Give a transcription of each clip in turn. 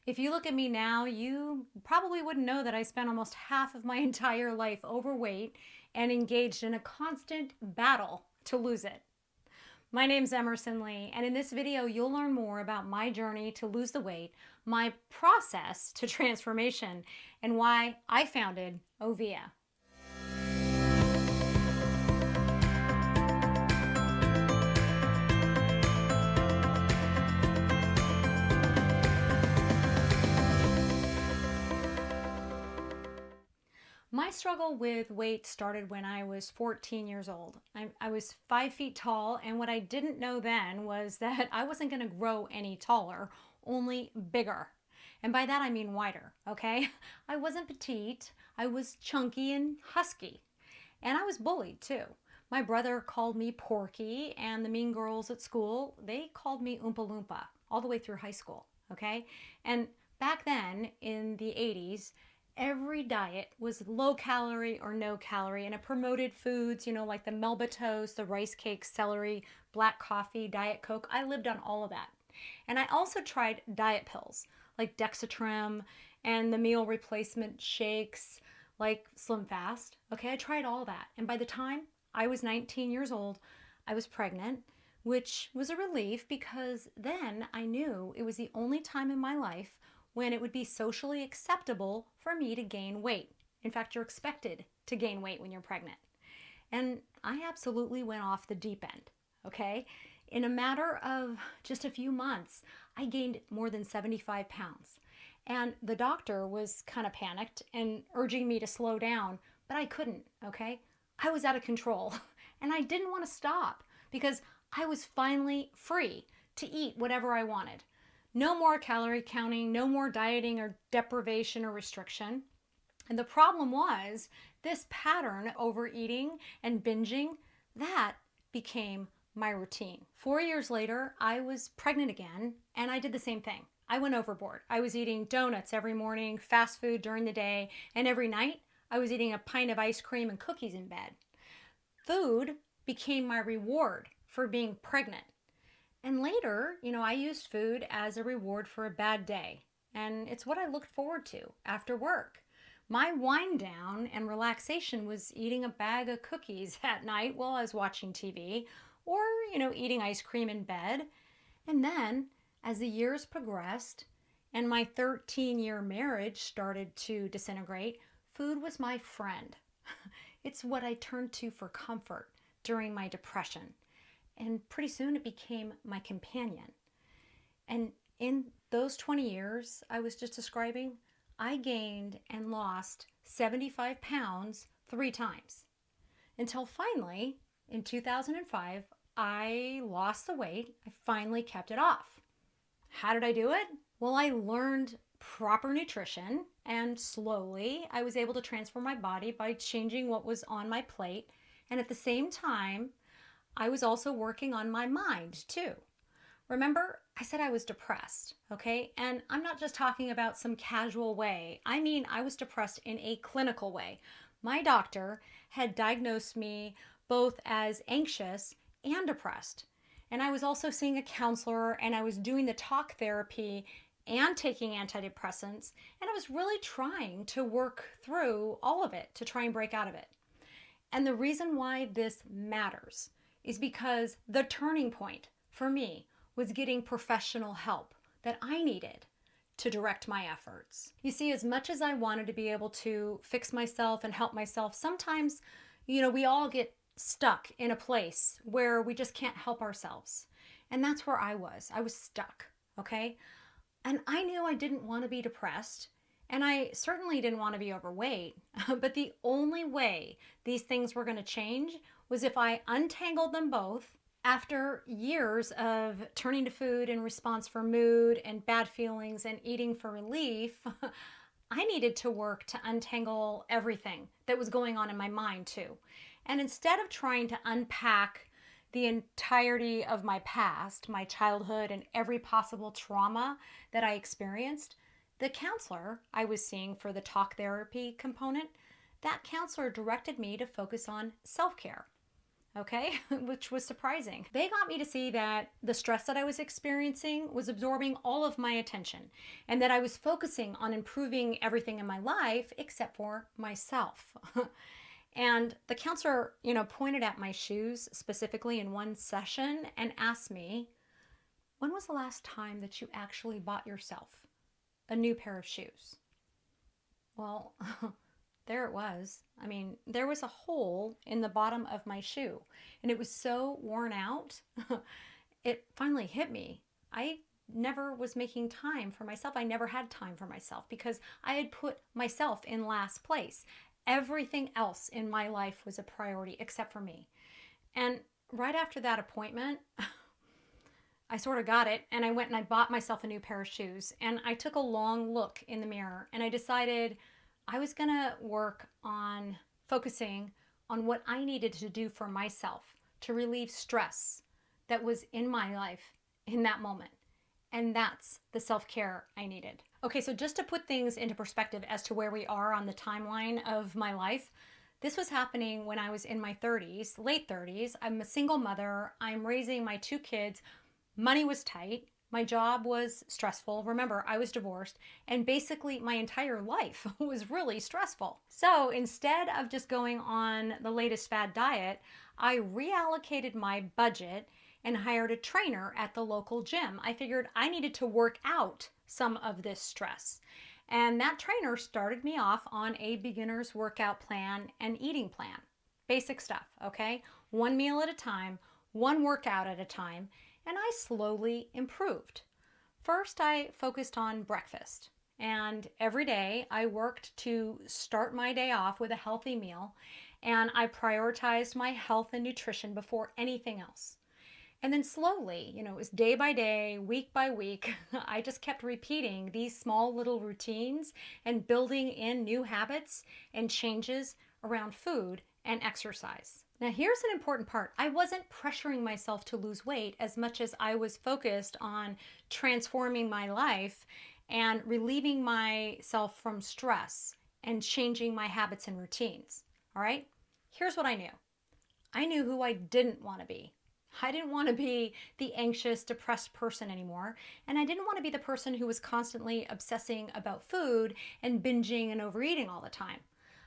If you look at me now, you probably wouldn't know that I spent almost half of my entire life overweight and engaged in a constant battle to lose it. My name's Emerson Lee, and in this video, you'll learn more about my journey to lose the weight, my process to transformation, and why I founded Ovia. My struggle with weight started when I was 14 years old. I was 5 feet tall, and what I didn't know then was that I wasn't going to grow any taller, only bigger. And by that I mean wider, okay? I wasn't petite, I was chunky and husky. And I was bullied too. My brother called me Porky, and the mean girls at school, they called me Oompa Loompa all the way through high school, okay? And back then in the 80s, every diet was low calorie or no calorie, and it promoted foods, like the Melba toast, the rice cakes, celery, black coffee, Diet Coke. I lived on all of that. And I also tried diet pills like Dexatrim and the meal replacement shakes like Slim Fast. Okay, I tried all that. And by the time I was 19 years old, I was pregnant, which was a relief because then I knew it was the only time in my life when it would be socially acceptable for me to gain weight. In fact, you're expected to gain weight when you're pregnant. And I absolutely went off the deep end, okay? In a matter of just a few months, I gained more than 75 pounds. And the doctor was kind of panicked and urging me to slow down, but I couldn't, okay? I was out of control and I didn't want to stop because I was finally free to eat whatever I wanted. No more calorie counting, no more dieting or deprivation or restriction. And the problem was this pattern, overeating and binging, that became my routine. 4 years later, I was pregnant again, and I did the same thing. I went overboard. I was eating donuts every morning, fast food during the day, and every night I was eating a pint of ice cream and cookies in bed. Food became my reward for being pregnant. And later, I used food as a reward for a bad day. And it's what I looked forward to after work. My wind down and relaxation was eating a bag of cookies at night while I was watching TV or, eating ice cream in bed. And then, as the years progressed and my 13-year marriage started to disintegrate, food was my friend. It's what I turned to for comfort during my depression. And pretty soon it became my companion. And in those 20 years I was just describing, I gained and lost 75 pounds 3 times until finally in 2005, I lost the weight. I finally kept it off. How did I do it? Well, I learned proper nutrition, and slowly I was able to transform my body by changing what was on my plate. And at the same time, I was also working on my mind too. Remember, I said I was depressed, okay? And I'm not just talking about some casual way. I mean, I was depressed in a clinical way. My doctor had diagnosed me both as anxious and depressed. And I was also seeing a counselor, and I was doing the talk therapy and taking antidepressants. And I was really trying to work through all of it to try and break out of it. And the reason why this matters is because the turning point for me was getting professional help that I needed to direct my efforts. You see, as much as I wanted to be able to fix myself and help myself, sometimes, we all get stuck in a place where we just can't help ourselves. And that's where I was. I was stuck, okay? And I knew I didn't want to be depressed. And I certainly didn't want to be overweight. But the only way these things were going to change was if I untangled them both. After years of turning to food in response for mood and bad feelings and eating for relief, I needed to work to untangle everything that was going on in my mind too. And instead of trying to unpack the entirety of my past, my childhood, and every possible trauma that I experienced, the counselor I was seeing for the talk therapy component, that counselor directed me to focus on self-care. okay, which was surprising. They got me to see that the stress that I was experiencing was absorbing all of my attention and that I was focusing on improving everything in my life except for myself. And the counselor, pointed at my shoes specifically in one session and asked me, when was the last time that you actually bought yourself a new pair of shoes? Well, there it was. I mean, there was a hole in the bottom of my shoe, and it was so worn out. It finally hit me. I never was making time for myself. I never had time for myself because I had put myself in last place. Everything else in my life was a priority except for me. And right after that appointment, I sort of got it and I went and I bought myself a new pair of shoes. And I took a long look in the mirror and I decided I was going to work on focusing on what I needed to do for myself to relieve stress that was in my life in that moment. And that's the self-care I needed. Okay, so just to put things into perspective as to where we are on the timeline of my life, this was happening when I was in my 30s, late 30s. I'm a single mother. I'm raising my two kids. Money was tight. My job was stressful. Remember, I was divorced, and basically my entire life was really stressful. So instead of just going on the latest fad diet, I reallocated my budget and hired a trainer at the local gym. I figured I needed to work out some of this stress. And that trainer started me off on a beginner's workout plan and eating plan. Basic stuff, okay? One meal at a time, one workout at a time, and I slowly improved. First, I focused on breakfast. And every day I worked to start my day off with a healthy meal, and I prioritized my health and nutrition before anything else. And then slowly, it was day by day, week by week, I just kept repeating these small little routines and building in new habits and changes around food and exercise. Now, here's an important part. I wasn't pressuring myself to lose weight as much as I was focused on transforming my life and relieving myself from stress and changing my habits and routines. All right? Here's what I knew. I knew who I didn't want to be. I didn't want to be the anxious, depressed person anymore. And I didn't want to be the person who was constantly obsessing about food and binging and overeating all the time.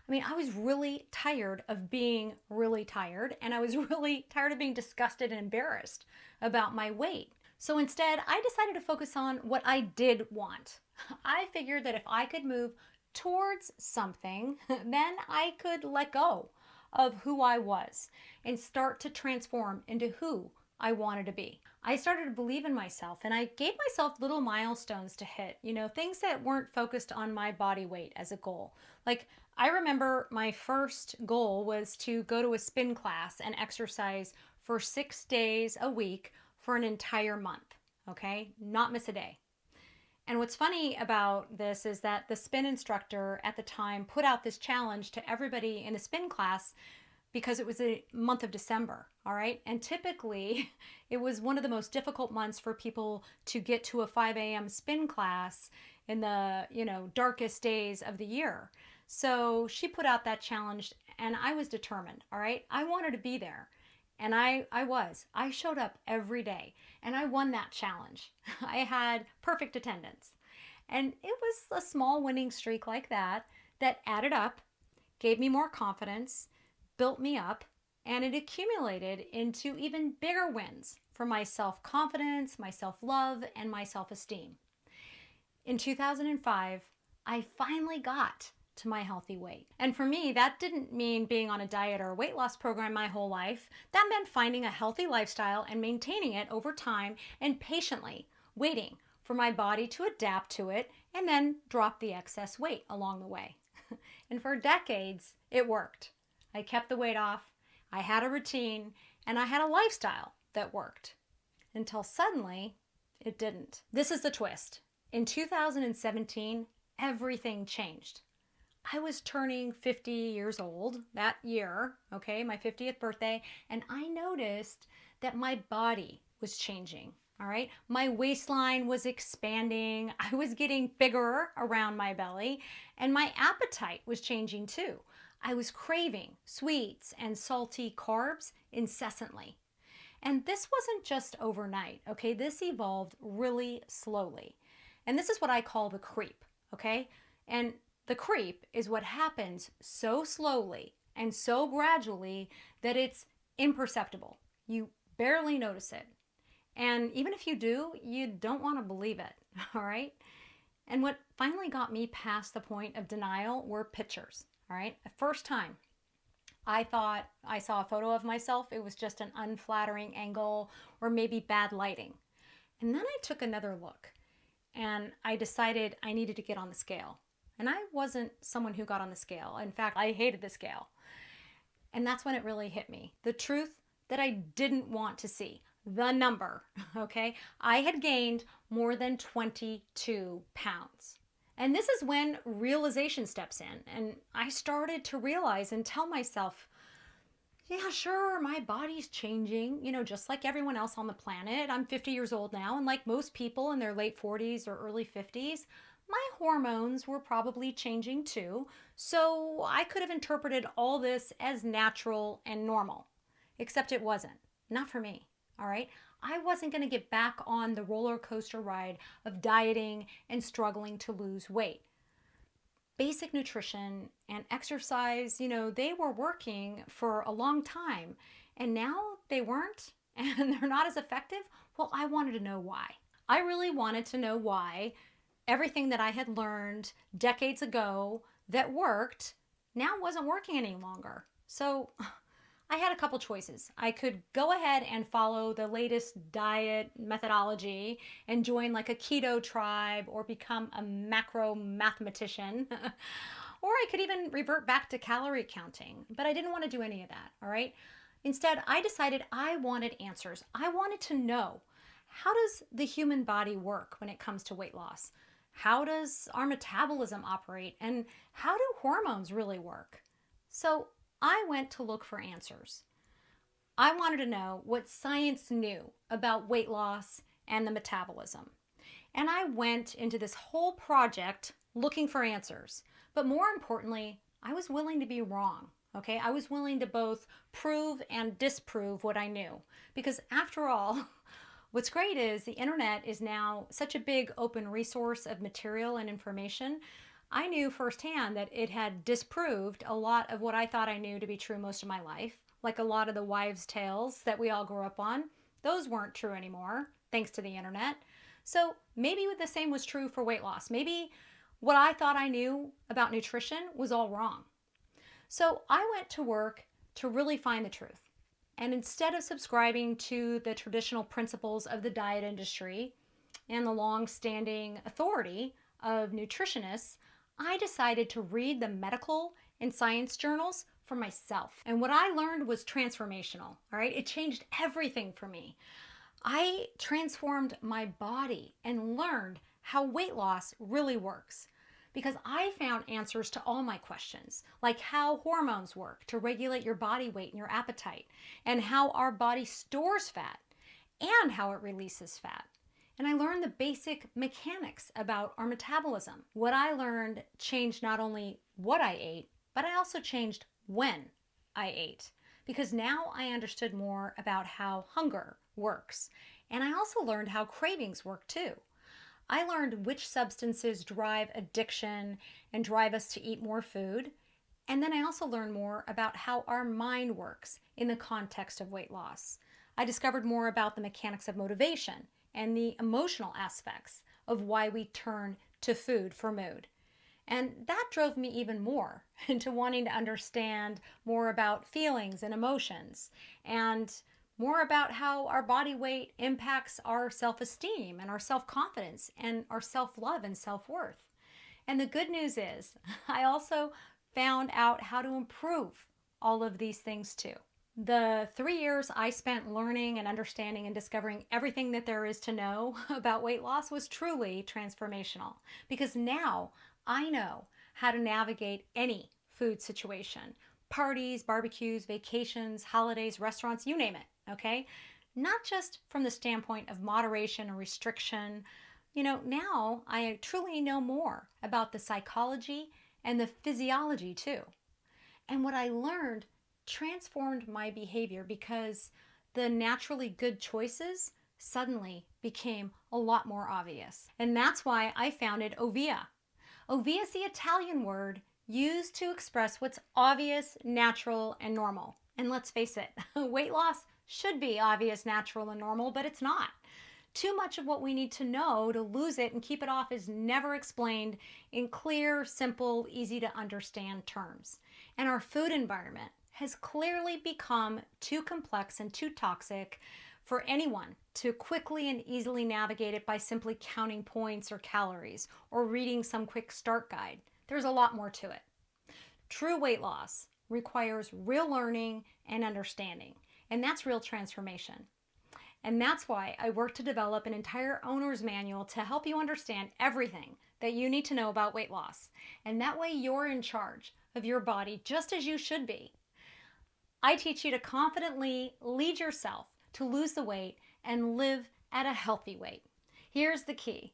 I mean, I was really tired of being really tired, and I was really tired of being disgusted and embarrassed about my weight. So instead, I decided to focus on what I did want. I figured that if I could move towards something, then I could let go of who I was and start to transform into who I wanted to be. I started to believe in myself and I gave myself little milestones to hit, things that weren't focused on my body weight as a goal. Like, I remember my first goal was to go to a spin class and exercise for 6 days a week for an entire month, okay? Not miss a day. And what's funny about this is that the spin instructor at the time put out this challenge to everybody in the spin class because it was a month of December, all right? And typically, it was one of the most difficult months for people to get to a 5 a.m. spin class in the, darkest days of the year. So she put out that challenge and I was determined, all right? I wanted to be there. And I was. I showed up every day and I won that challenge. I had perfect attendance. And it was a small winning streak like that that added up, gave me more confidence, built me up, and it accumulated into even bigger wins for my self-confidence, my self-love, and my self-esteem. In 2005, I finally got to my healthy weight. And for me, that didn't mean being on a diet or a weight loss program my whole life. That meant finding a healthy lifestyle and maintaining it over time and patiently waiting for my body to adapt to it and then drop the excess weight along the way. And for decades, it worked. I kept the weight off, I had a routine, and I had a lifestyle that worked. Until suddenly, it didn't. This is the twist. In 2017, everything changed. I was turning 50 years old that year, okay, my 50th birthday, and I noticed that my body was changing, all right? My waistline was expanding, I was getting bigger around my belly, and my appetite was changing too. I was craving sweets and salty carbs incessantly. And this wasn't just overnight, okay? This evolved really slowly. And this is what I call the creep, okay? And the creep is what happens so slowly and so gradually that it's imperceptible. You barely notice it. And even if you do, you don't want to believe it, all right? And what finally got me past the point of denial were pictures, all right? The first time I thought I saw a photo of myself, it was just an unflattering angle or maybe bad lighting. And then I took another look and I decided I needed to get on the scale. And I wasn't someone who got on the scale. In fact, I hated the scale. And that's when it really hit me. The truth that I didn't want to see, the number, okay? I had gained more than 22 pounds. And this is when realization steps in. And I started to realize and tell myself, yeah, sure, my body's changing, just like everyone else on the planet. I'm 50 years old now, and like most people in their late 40s or early 50s, my hormones were probably changing too. So I could have interpreted all this as natural and normal, except it wasn't. Not for me, all right? I wasn't going to get back on the roller coaster ride of dieting and struggling to lose weight. Basic nutrition and exercise, they were working for a long time and now they weren't and they're not as effective. Well, I wanted to know why. I really wanted to know why everything that I had learned decades ago that worked now wasn't working any longer. So I had a couple choices. I could go ahead and follow the latest diet methodology and join like a keto tribe or become a macro mathematician. Or I could even revert back to calorie counting. But I didn't want to do any of that, all right? Instead, I decided I wanted answers. I wanted to know, how does the human body work when it comes to weight loss? How does our metabolism operate? And how do hormones really work? So I went to look for answers. I wanted to know what science knew about weight loss and the metabolism. And I went into this whole project looking for answers. But more importantly, I was willing to be wrong. Okay, I was willing to both prove and disprove what I knew. Because after all, what's great is the internet is now such a big open resource of material and information. I knew firsthand that it had disproved a lot of what I thought I knew to be true most of my life, like a lot of the wives' tales that we all grew up on. Those weren't true anymore, thanks to the internet. So maybe the same was true for weight loss. Maybe what I thought I knew about nutrition was all wrong. So I went to work to really find the truth. And instead of subscribing to the traditional principles of the diet industry and the long-standing authority of nutritionists, I decided to read the medical and science journals for myself. And what I learned was transformational, all right? It changed everything for me. I transformed my body and learned how weight loss really works because I found answers to all my questions, like how hormones work to regulate your body weight and your appetite, and how our body stores fat and how it releases fat. And I learned the basic mechanics about our metabolism. What I learned changed not only what I ate, but I also changed when I ate. Because now I understood more about how hunger works. And I also learned how cravings work too. I learned which substances drive addiction and drive us to eat more food. And then I also learned more about how our mind works in the context of weight loss. I discovered more about the mechanics of motivation and the emotional aspects of why we turn to food for mood. And that drove me even more into wanting to understand more about feelings and emotions and more about how our body weight impacts our self-esteem and our self-confidence and our self-love and self-worth. And the good news is I also found out how to improve all of these things too. The 3 years I spent learning and understanding and discovering everything that there is to know about weight loss was truly transformational because now I know how to navigate any food situation. Parties, barbecues, vacations, holidays, restaurants, you name it, okay? Not just from the standpoint of moderation or restriction. Now I truly know more about the psychology and the physiology too. And what I learned transformed my behavior because the naturally good choices suddenly became a lot more obvious. And that's why I founded Ovia. Ovia is the Italian word used to express what's obvious, natural, and normal. And let's face it, weight loss should be obvious, natural, and normal, but it's not. Too much of what we need to know to lose it and keep it off is never explained in clear, simple, easy to understand terms. And our food environment has clearly become too complex and too toxic for anyone to quickly and easily navigate it by simply counting points or calories or reading some quick start guide. There's a lot more to it. True weight loss requires real learning and understanding, and that's real transformation. And that's why I work to develop an entire owner's manual to help you understand everything that you need to know about weight loss. And that way you're in charge of your body just as you should be. I teach you to confidently lead yourself to lose the weight and live at a healthy weight. Here's the key.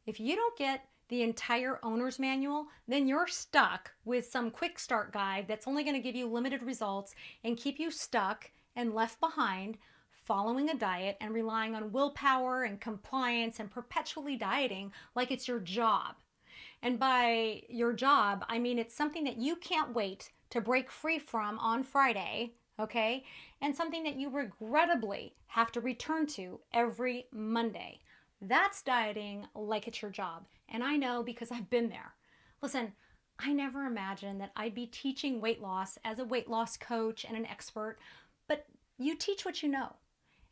If you don't get the entire owner's manual, then you're stuck with some quick start guide that's only going to give you limited results and keep you stuck and left behind following a diet and relying on willpower and compliance and perpetually dieting like it's your job. And by your job, I mean it's something that you can't wait to break free from on Friday, okay? And something that you regrettably have to return to every Monday. That's dieting like it's your job. And I know because I've been there. Listen, I never imagined that I'd be teaching weight loss as a weight loss coach and an expert, but you teach what you know.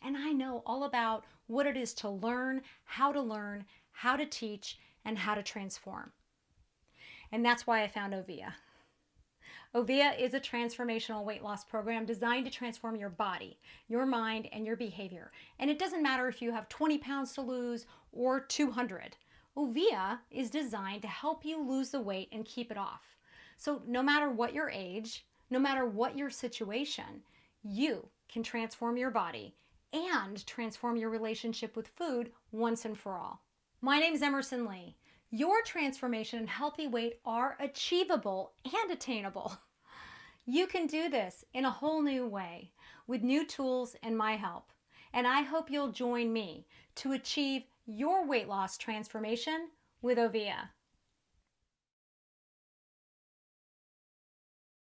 And I know all about what it is to learn, how to teach, and how to transform. And that's why I found Ovia. Ovia is a transformational weight loss program designed to transform your body, your mind, and your behavior. And it doesn't matter if you have 20 pounds to lose or 200. Ovia is designed to help you lose the weight and keep it off. So no matter what your age, no matter what your situation, you can transform your body and transform your relationship with food once and for all. My name is Emerson Lee. Your transformation and healthy weight are achievable and attainable. You can do this in a whole new way with new tools and my help. And I hope you'll join me to achieve your weight loss transformation with Ovia.